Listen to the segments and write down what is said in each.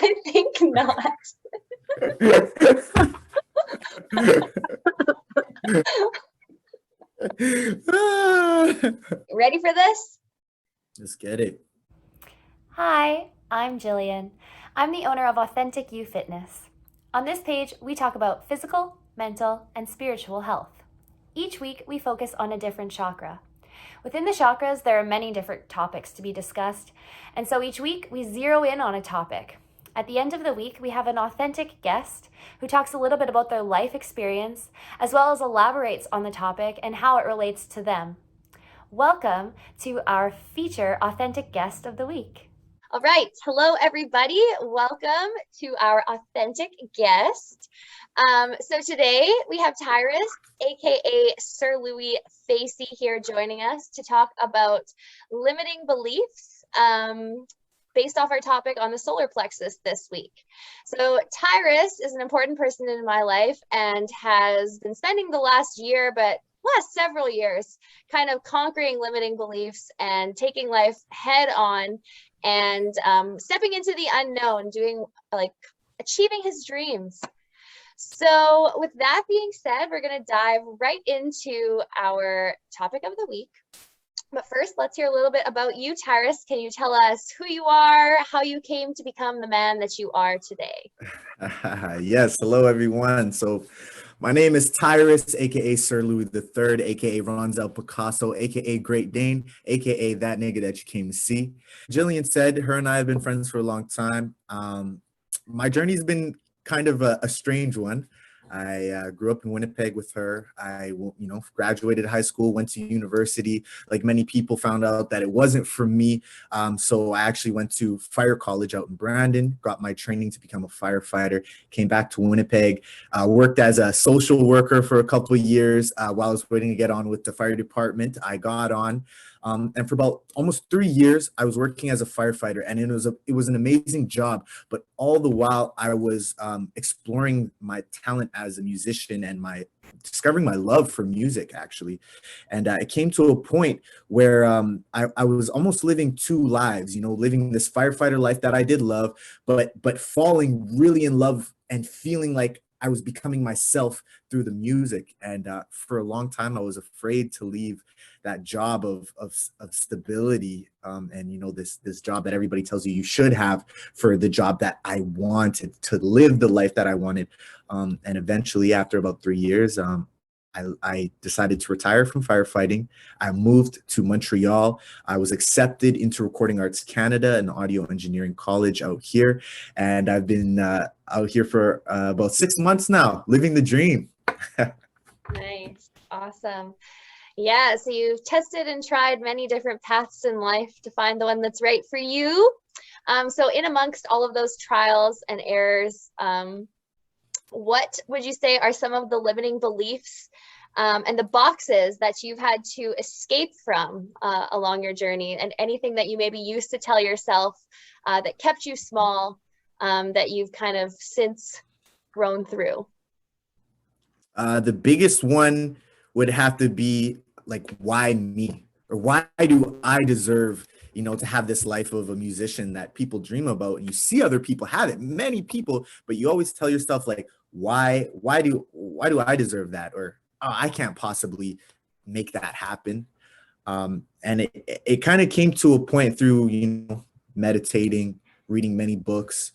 I think not. Ready for this? Let's get it. Hi, I'm Jillian. I'm the owner of Authentic You Fitness. On this page, we talk about physical, mental, and spiritual health. Each week, we focus on a different chakra. Within the chakras, there are many different topics to be discussed, and so each week, we zero in on a topic. At the end of the week, we have an authentic guest who talks a little bit about their life experience, as well as elaborates on the topic and how it relates to them. Welcome to our feature Authentic Guest of the Week. All right. Hello, everybody. Welcome to our authentic guest. So today we have Tyrus, aka Sir Louis Facey, here joining us to talk about limiting beliefs based off our topic on the solar plexus this week. So Tyrus is an important person in my life and has been spending the last several years kind of conquering limiting beliefs and taking life head on and stepping into the unknown, achieving his dreams. So with that being said, we're going to dive right into our topic of the week. But first, let's hear a little bit about you, Tyrus. Can you tell us who you are, how you came to become the man that you are today? Yes. Hello, everyone. So my name is Tyrus, aka Sir Louis III, aka Ronzel Picasso, aka Great Dane, aka that nigga that you came to see. Jillian said her and I have been friends for a long time. My journey's been kind of a strange one. I grew up in Winnipeg with her. I graduated high school, went to university. Like many people, found out that it wasn't for me. So I actually went to fire college out in Brandon, got my training to become a firefighter, came back to Winnipeg, worked as a social worker for a couple of years. While I was waiting to get on with the fire department, I got on. And for about almost 3 years, I was working as a firefighter, and it was an amazing job. But all the while, I was exploring my talent as a musician and discovering my love for music, actually. And it came to a point where I was almost living two lives, living this firefighter life that I did love, but falling really in love and feeling like I was becoming myself through the music. And for a long time, I was afraid to leave that job of stability, and this job that everybody tells you should have, for the job that I wanted, to live the life that I wanted. And eventually, after about 3 years, I decided to retire from firefighting. I moved to Montreal. I was accepted into Recording Arts Canada, an audio engineering college out here. And I've been out here for about 6 months now, living the dream. Nice. Awesome. Yeah, so you've tested and tried many different paths in life to find the one that's right for you. So in amongst all of those trials and errors, what would you say are some of the limiting beliefs and the boxes that you've had to escape from along your journey, and anything that you maybe used to tell yourself that kept you small, that you've kind of since grown through? The biggest one would have to be like, why me? Or why do I deserve, to have this life of a musician that people dream about, and you see other people have it, many people, but you always tell yourself, like, why do I deserve that? Or, oh, I can't possibly make that happen. And it kind of came to a point through, meditating, reading many books,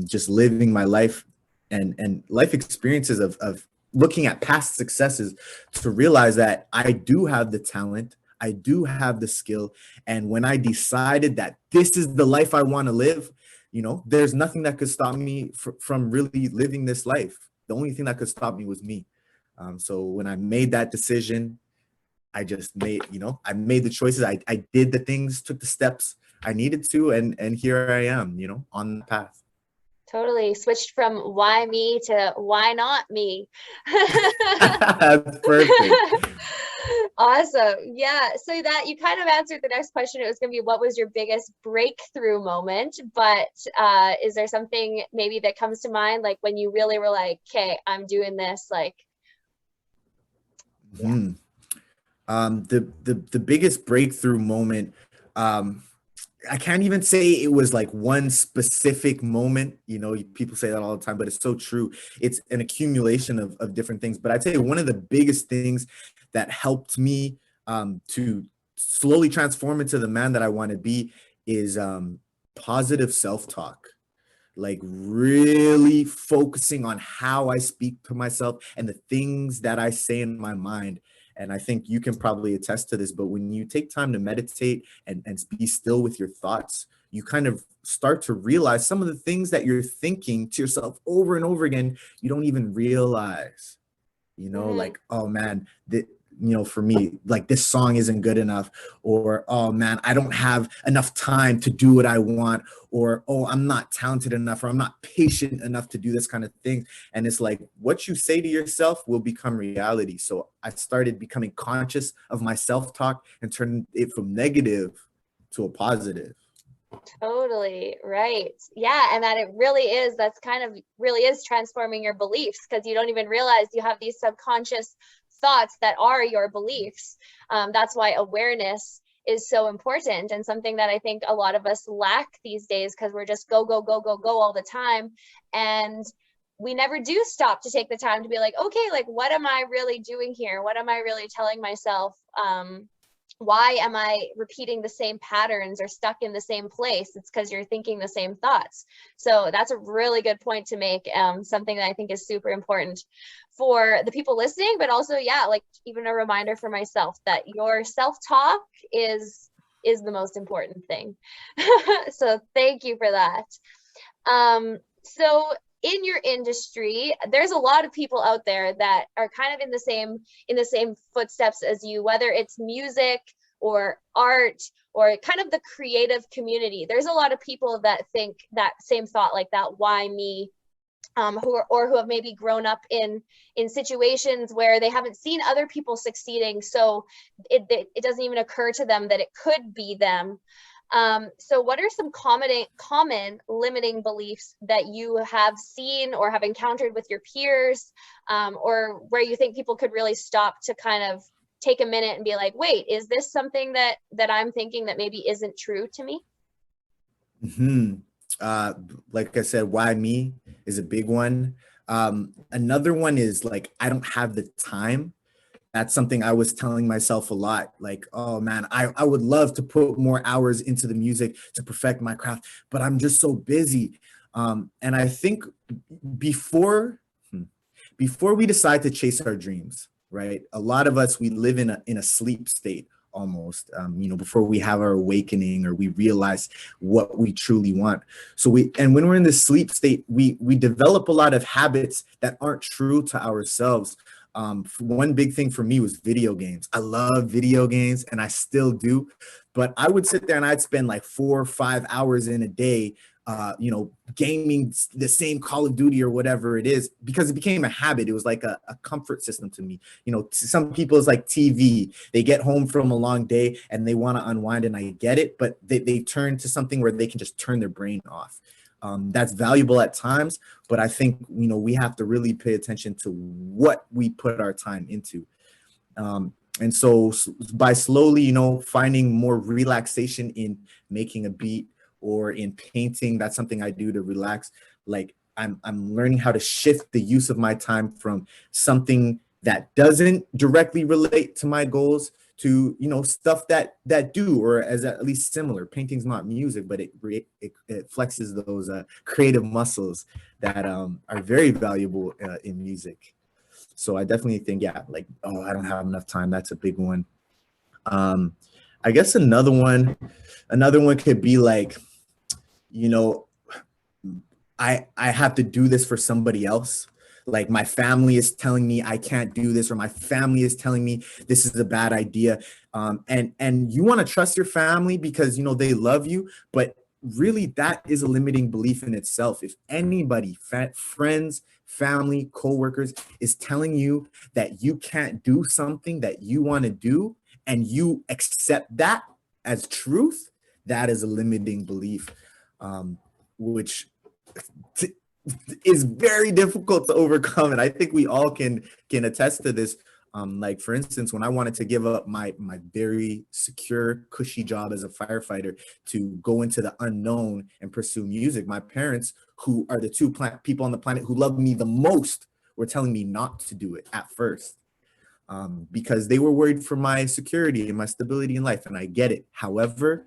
just living my life and life experiences of looking at past successes, to realize that I do have the talent, I do have the skill. And when I decided that this is the life I want to live, there's nothing that could stop me from really living this life. The only thing that could stop me was me. So when I made that decision, I just I made the choices. I did the things, took the steps I needed to, and here I am, on the path. Totally switched from why me to why not me. That's perfect. Awesome. Yeah. So that you kind of answered the next question. It was going to be, what was your biggest breakthrough moment? But is there something maybe that comes to mind, like when you really were like, okay, I'm doing this, like, yeah. The biggest breakthrough moment, I can't even say it was like one specific moment. You know, people say that all the time, but it's so true. It's an accumulation of different things. But I'd say one of the biggest things that helped me to slowly transform into the man that I want to be is positive self-talk, like really focusing on how I speak to myself and the things that I say in my mind. And I think you can probably attest to this, but when you take time to meditate and be still with your thoughts, you kind of start to realize some of the things that you're thinking to yourself over and over again, you don't even realize, Mhm. like, oh man, for me, like this song isn't good enough, or oh man, I don't have enough time to do what I want, or oh, I'm not talented enough, or I'm not patient enough to do this kind of thing. And it's like what you say to yourself will become reality. So I started becoming conscious of my self-talk and turning it from negative to a positive. Totally right. Yeah, and that it really is, that's kind of really is transforming your beliefs, because you don't even realize you have these subconscious thoughts that are your beliefs. That's why awareness is so important, and something that I think a lot of us lack these days, because we're just go, go, go, go, go all the time. And we never do stop to take the time to be like, okay, like, what am I really doing here? What am I really telling myself? Why am I repeating the same patterns or stuck in the same place? It's because you're thinking the same thoughts. So that's a really good point to make. Something that I think is super important for the people listening, but also, yeah, like even a reminder for myself that your self-talk is the most important thing. So thank you for that. So in your industry, there's a lot of people out there that are kind of in the same footsteps as you, whether it's music or art or kind of the creative community. There's a lot of people that think that same thought, like that, why me? Who have maybe grown up in situations where they haven't seen other people succeeding, so it doesn't even occur to them that it could be them. So what are some common limiting beliefs that you have seen or have encountered with your peers, or where you think people could really stop to kind of take a minute and be like, wait, is this something that I'm thinking that maybe isn't true to me? Hmm. Like I said, why me is a big one. Another one is like, I don't have the time. That's something I was telling myself a lot. Like, oh man, I would love to put more hours into the music to perfect my craft, but I'm just so busy. And I think before before we decide to chase our dreams, right? A lot of us, we live in a sleep state almost, before we have our awakening or we realize what we truly want. And when we're in this sleep state, we develop a lot of habits that aren't true to ourselves. One big thing for me was video games. I love video games and I still do, but I would sit there and I'd spend like 4 or 5 hours in a day, gaming the same Call of Duty or whatever it is, because it became a habit. It was like a comfort system to me. Some people, it's like TV. They get home from a long day and they want to unwind, and I get it, but they turn to something where they can just turn their brain off. That's valuable at times, but I think, we have to really pay attention to what we put our time into. And so by slowly, finding more relaxation in making a beat or in painting, that's something I do to relax. Like I'm learning how to shift the use of my time from something that doesn't directly relate to my goals to, stuff that do, or as at least similar. Painting's not music, but it flexes those creative muscles that are very valuable in music. So I definitely think, yeah, like, oh, I don't have enough time. That's a big one. I guess another one could be like, I have to do this for somebody else. Like my family is telling me I can't do this, or my family is telling me this is a bad idea. And you want to trust your family because, they love you, but really that is a limiting belief in itself. If anybody, friends, family, coworkers, is telling you that you can't do something that you want to do, and you accept that as truth, that is a limiting belief, which is very difficult to overcome. And I think we all can attest to this. Like for instance, when I wanted to give up my very secure, cushy job as a firefighter to go into the unknown and pursue music, my parents, who are the two people on the planet who love me the most, were telling me not to do it at first, because they were worried for my security and my stability in life. And I get it. However,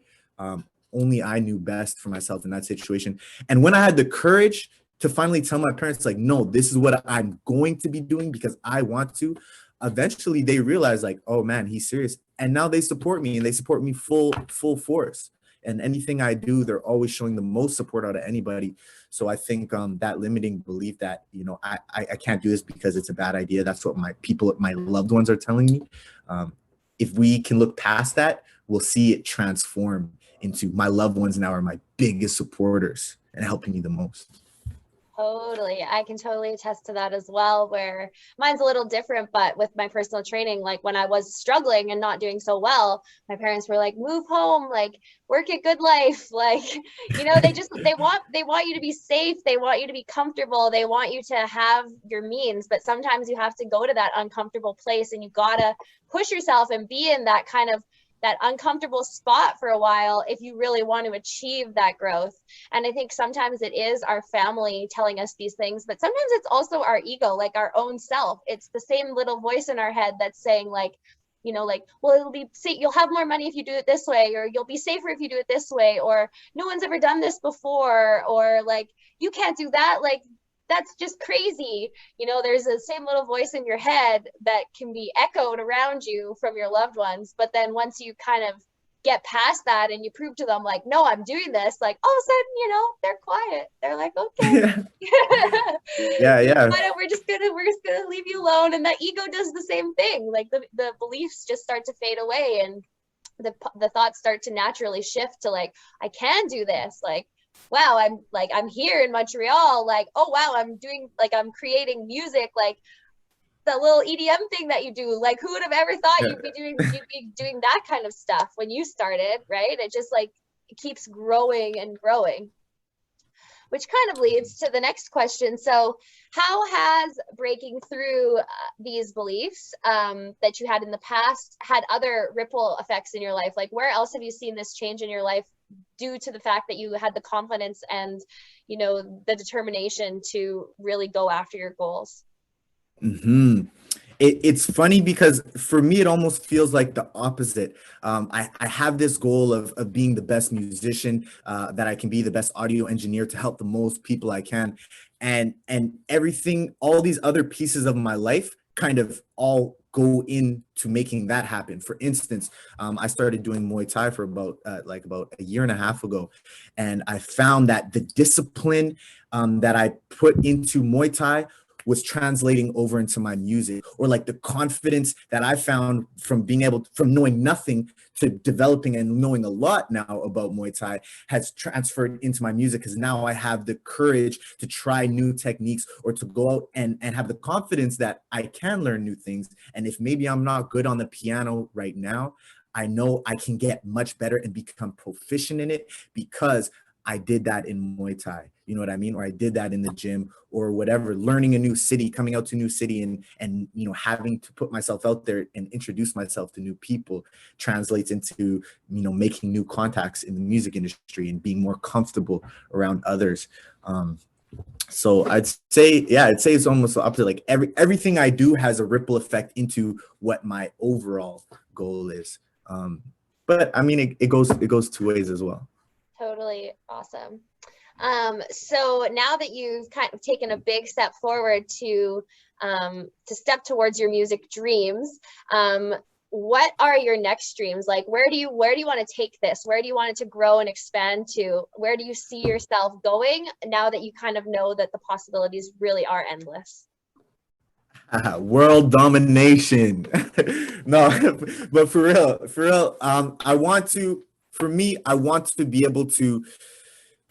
only I knew best for myself in that situation. And when I had the courage to finally tell my parents, like, no, this is what I'm going to be doing because I want to, eventually they realized, like, oh man, he's serious. And now they support me, and they support me full force. And anything I do, they're always showing the most support out of anybody. So I think that limiting belief that, you know, I can't do this because it's a bad idea, that's what my loved ones are telling me. If we can look past that, we'll see it transform into my loved ones now are my biggest supporters and helping me the most. Totally. I can totally attest to that as well, where mine's a little different, but with my personal training, like when I was struggling and not doing so well, my parents were like, move home, like work a good life. Like, you know, they want you to be safe. They want you to be comfortable. They want you to have your means, but sometimes you have to go to that uncomfortable place, and you gotta push yourself and be in that kind of that uncomfortable spot for a while if you really want to achieve that growth. And I think sometimes it is our family telling us these things, but sometimes it's also our ego, like our own self. It's the same little voice in our head that's saying, like, you know, like, well, it'll be safe, you'll have more money if you do it this way, or you'll be safer if you do it this way, or no one's ever done this before, or like, you can't do that, like that's just crazy. You know, there's the same little voice in your head that can be echoed around you from your loved ones. But then once you kind of get past that and you prove to them, like, no, I'm doing this, like all of a sudden, you know, they're quiet. They're like, okay. Yeah. We're just gonna leave you alone. And that ego does the same thing. Like the beliefs just start to fade away, and the thoughts start to naturally shift to like, I can do this. Like, wow, I'm here in Montreal, like, oh wow, I'm creating music, like the little EDM thing that you do. Like, who would have ever thought you'd be doing that kind of stuff when you started, right? It just like it keeps growing and growing, which kind of leads to the next question. So how has breaking through these beliefs that you had in the past had other ripple effects in your life? Like, where else have you seen this change in your life due to the fact that you had the confidence and, you know, the determination to really go after your goals? It's funny because for me, it almost feels like the opposite. I have this goal of being the best musician that I can be, the best audio engineer to help the most people I can. And everything, all these other pieces of my life kind of all go into making that happen. For instance, I started doing Muay Thai for about a year and a half ago. And I found that the discipline that I put into Muay Thai was translating over into my music, or like the confidence that I found from knowing nothing to developing and knowing a lot now about Muay Thai has transferred into my music, because now I have the courage to try new techniques or to go out and have the confidence that I can learn new things. And if maybe I'm not good on the piano right now, I know I can get much better and become proficient in it because I did that in Muay Thai, you know what I mean? Or I did that in the gym or whatever, learning a new city, coming out to a new city and, you know, having to put myself out there and introduce myself to new people translates into, you know, making new contacts in the music industry and being more comfortable around others. So I'd say it's almost the opposite. Like everything I do has a ripple effect into what my overall goal is. But I mean, it goes two ways as well. Totally awesome. So now that you've kind of taken a big step forward to step towards your music dreams, what are your next dreams? Like, where do you want to take this? Where do you want it to grow and expand to? Where do you see yourself going now that you kind of know that the possibilities really are endless? World domination. No, but for real, I want to be able to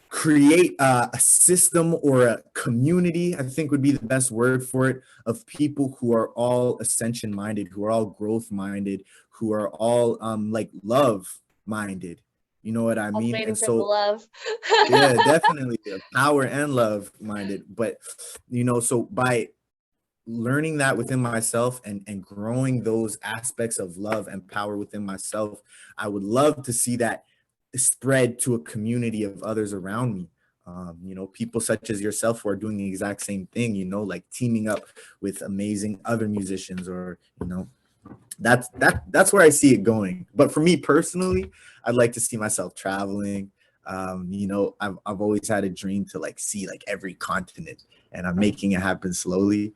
create a system or a community, I think would be the best word for it, of people who are all ascension minded, who are all growth minded, who are all like love minded. You know what I mean? And so love. Yeah, definitely power and love minded. But, you know, so by learning that within myself and growing those aspects of love and power within myself, I would love to see that spread to a community of others around me. People such as yourself who are doing the exact same thing, like teaming up with amazing other musicians, or, that's where I see it going. But for me personally, I'd like to see myself traveling. I've always had a dream to like see like every continent, and I'm making it happen slowly.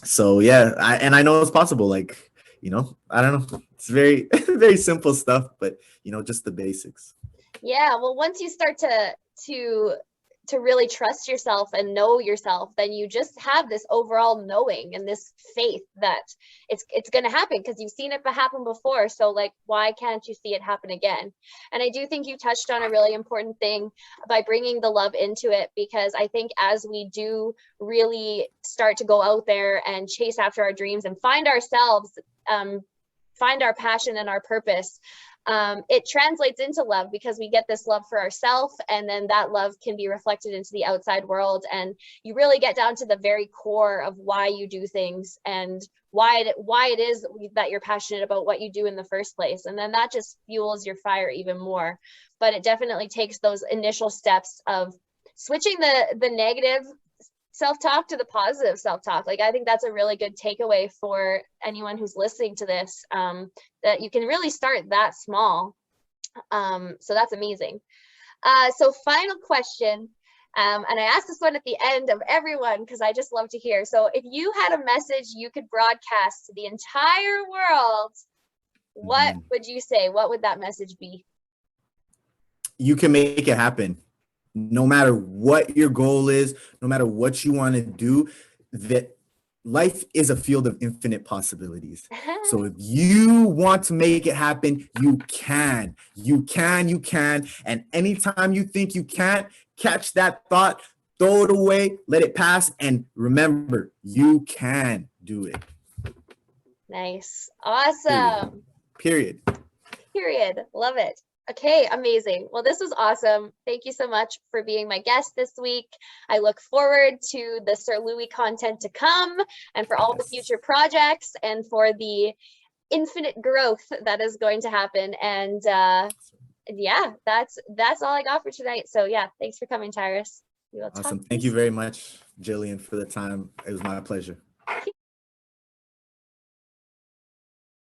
So yeah, I know it's possible. Like, I don't know. It's very, very simple stuff, but just the basics. Yeah, well, once you start to really trust yourself and know yourself, then you just have this overall knowing and this faith that it's going to happen, because you've seen it happen before. So like, why can't you see it happen again? And I do think you touched on a really important thing by bringing the love into it, because I think as we do really start to go out there and chase after our dreams and find ourselves, find our passion and our purpose, it translates into love, because we get this love for ourselves, and then that love can be reflected into the outside world, and you really get down to the very core of why you do things and why it is that you're passionate about what you do in the first place, and then that just fuels your fire even more. But it definitely takes those initial steps of switching the negative self-talk to the positive self-talk. Like, I think that's a really good takeaway for anyone who's listening to this, that you can really start that small. So that's amazing. So final question, and I ask this one at the end of everyone because I just love to hear. So if you had a message you could broadcast to the entire world, what would you say? What would that message be? You can make it happen. No matter what your goal is, no matter what you want to do, that life is a field of infinite possibilities. So if you want to make it happen, you can. And anytime you think you can't, catch that thought, throw it away, let it pass, and remember, you can do it. Nice. Awesome. Period. Love it. Okay, amazing. Well, this was awesome. Thank you so much for being my guest this week. I look forward to the Sir Louis content to come, and for all the future projects, and for the infinite growth that is going to happen. And yeah, that's all I got for tonight. So yeah, thanks for coming, Tyrus. Awesome. Thank you very much, Jillian, for the time. It was my pleasure.